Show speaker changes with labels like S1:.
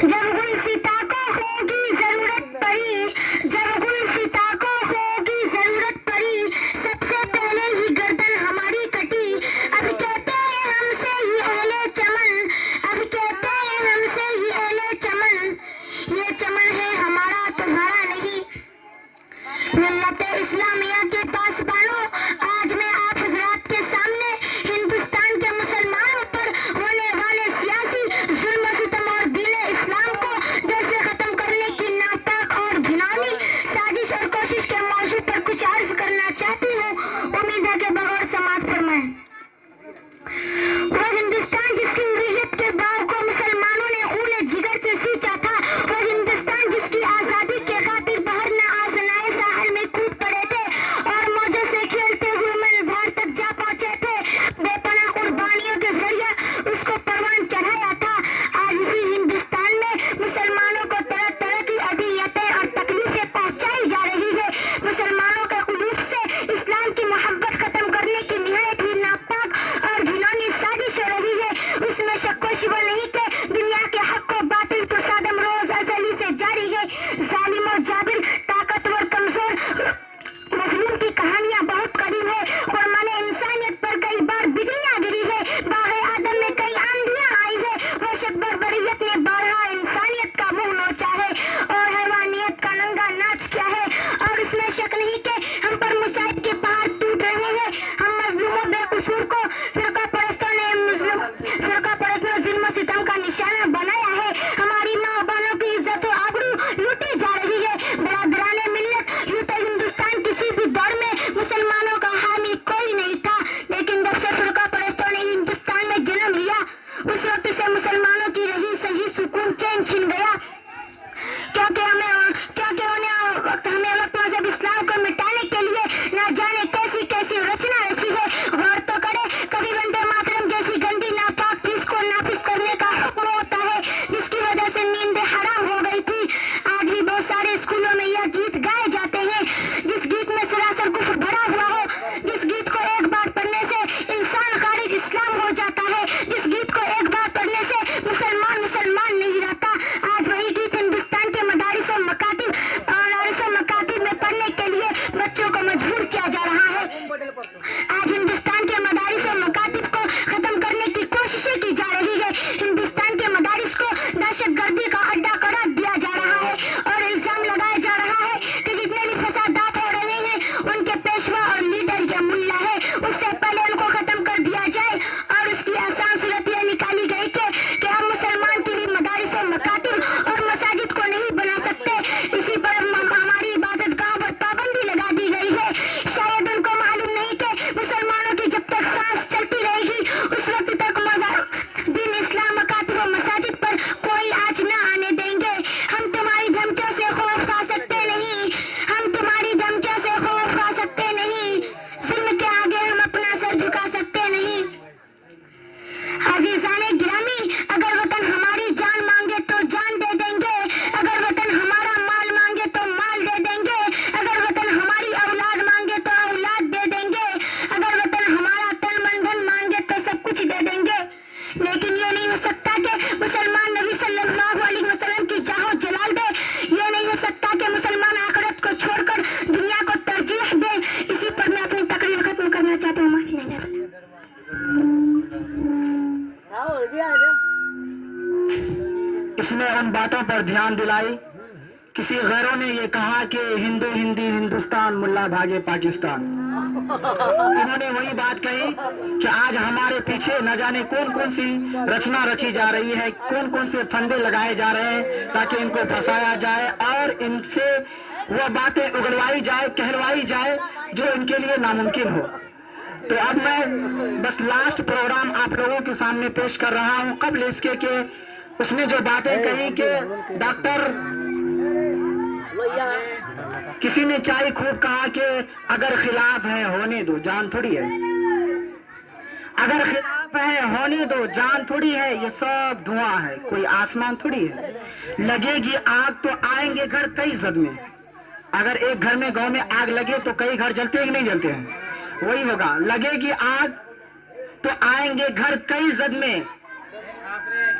S1: جب گلستاں کو ہوگی ضرورت پڑی، جب گلستاں کو ہوگی ضرورت پڑی، سب سے پہلے ہی گردن ہماری کٹی۔ اب کہتے ہیں ہم سے ہی اہل چمن، اب کہتے ہیں ہم سے ہی اہل چمن، یہ چمن ہے ہمارا تمہارا نہیں۔ ملت اسلامیہ کے پاسبانوں، آج میں آپ حضرات کے سامنے ہندوستان کے مسلمانوں پر ہونے والے سیاسی ظلم و ستم اور دین اسلام کو جڑ سے ختم کرنے کی ناپاک اور گھناؤنی سازش اور کوشش کے موضوع پر کچھ عرض کرنا چاہتی ہوں، امید ہے کہ بغور سماعت فرمائیں۔ وہ ہندوستان جس کی حریت کے باغ کو مسلمانوں نے خون جگر سے سینچا تھا، وہ ہندوستان جس کی آزادی کے خاطر باہر نہ آسنائے ساحل میں کود پڑے تھے اور موجوں سے کھیلتے ہوئے ملدھار تک جا پہنچے تھے، بے پناہ قربانیوں کے ذریعے اس کو پروان چڑھایا تھا، آج اسی ہندوستان میں مسلمانوں کو طرح طرح کی اذیتیں اور تکلیفیں پہنچائی جا رہی ہے۔ مسلمانوں کے قلوب سے اسلام کی محبت ختم کرنے کی نہایت ہی ناپاک اور گھناؤنی سازش ہو رہی ہے۔ اس میں شک و شبہ نہیں کہ دنیا کے حق و باطل تو صادم روز ازلی سے جاری ہے۔ ظالم و جابر، طاقتور کمزور مظلوم کی کہانیاں بہت قدیم ہے۔ قرآن انسانیت پر کئی بار بجلیاں گری ہے، باغ آدم میں کئی آندھیاں آئی ہے، وحشت بربریت نے بارہا انسانیت کا منہ نوچا ہے اور حیوانیت کا ننگا ناچ کیا ہے، اور اس میں شک نہیں کہ ہم پر مصائب کے پہاڑ ٹوٹ رہے ہیں۔ ہم مظلوموں بے قصور کو فرقہ پرستوں نے ظلم و ستم کا نشانہ بنایا ہے۔ ہماری ماں بہنوں کی عزت و آبرو لوٹی جا رہی ہے۔ برادران ملت، یوں تو ہندوستان کسی بھی دور میں مسلمانوں کا حامی کوئی نہیں تھا، لیکن جب سے فرقہ پرستوں نے ہندوستان میں جنم لیا، اس وقت سے مسلمانوں کی رہی صحیح سکون چین چھن گیا، کیونکہ انہیں وقت مذہب اسلام کو مٹانے کے لیے نہ جانے کیسی کیسی رچنا رچی ہے۔ غور تو کرے، کبھی وندے ماترم جیسی گندی ناپاک چیز کو نافذ کرنے کا حکم ہوتا ہے، جس کی وجہ سے نیند حرام ہو گئی تھی۔ آج بھی بہت سارے اسکولوں میں یہ گیت گائے جاتے ہیں، جس گیت میں سراسر کفر بھرا ہوا ہو، جس گیت کو ایک بار پڑھنے سے انسان خارج اسلام ہو جاتا ہے، جس گیت کو ایک بار پڑھنے سے مسلمان نہیں رہتا۔ آج وہی گیت ہندوستان کے مدارس و مکاتب میں پڑھنے کے لیے بچوں کو مجبور کیا جا رہا ہے۔ آج ہندوستان کے مدارس و مکاتب کو ختم کرنے کی کوششیں کی جا رہی ہے۔ ہندوستان کے مدارس کو دہشت گردی کا اڈا قرار دیا جا رہا ہے اور الزام لگایا جا رہا ہے کہ جتنے بھی فسادات ہو رہے ہیں ان کے پیشوا اور لیڈر یہ ملا ہے، اس سے پہلے ان کو ختم کر دیا جائے۔ اور اس کی آسان صورت یہ نکالی گئی کہ ہم مسلمان کی بھی مدارس و مکاتب اور مساجد کو نہیں بنا سکتے، اسی پر ہماری عبادت گاہ پر پابندی لگا دی گئی ہے۔ شاید ان کو معلوم نہیں کہ مسلمانوں کی جب تک سانس چلتی رہے گی اس وقت تک دین اسلام مکاتب و مساجد پر کوئی آنچ نہ آنے دیں گے۔ ہم تمہاری دھمکیوں سے خوف کھا سکتے نہیں، ہم تمہاری دھمکیوں سے خوف کھا سکتے نہیں، ظلم کے آگے ہم اپنا سر جھکا سکتے نہیں۔ عزیزان گرامی، اگر وطن ہماری جان مانگے تو جان دے دیں گے، اگر وطن ہمارا مال مانگے تو مال دے دیں گے، اگر وطن ہماری اولاد مانگے تو اولاد دے دیں گے، اگر وطن ہمارا تن من دھن مانگے تو سب کچھ دے دیں گے۔ لیکن یہ نہیں ہو سکتا کہ مسلمان نبی صلی اللہ علیہ وسلم کی جاہ و جلال دے، یہ نہیں ہو سکتا کہ مسلمان آخرت کو چھوڑ کر دنیا کو ترجیح دے۔ اسی پر میں اپنی تقریر ختم کرنا چاہتا ہوں۔
S2: اس نے ان باتوں پر دھیان دلائی، کسی غیروں نے یہ کہا کہ ہندوستان ملا بھاگے پاکستان۔ انہوں نے وہی بات کہی کہ آج ہمارے پیچھے نہ جانے کون سی رچنا رچی جا رہی ہے، کون سے پھندے لگائے جا رہے ہیں تاکہ ان کو پھنسایا جائے اور ان سے وہ باتیں اگلوائی جائے، کہلوائی جائے جو ان کے لیے ناممکن ہو۔ تو اب میں بس لاسٹ پروگرام آپ لوگوں کے سامنے پیش کر رہا ہوں، قبل اس کے کہ اس نے جو باتیں کہی کہ ڈاکٹر کسی نے کیا ہی خوب کہا کہ اگر خلاف ہے ہونے دو، جان تھوڑی ہے، اگر خلاف ہے ہونے دو، جان تھوڑی ہے، یہ سب دھواں ہے، کوئی آسمان تھوڑی ہے، لگے گی آگ تو آئیں گے گھر کئی زد میں۔ اگر ایک گھر میں گاؤں میں آگ لگے تو کئی گھر جلتے ہیں کہ نہیں جلتے ہیں؟ وہی ہوگا، لگے گی آگ تو آئیں گے گھر کئی زد میں،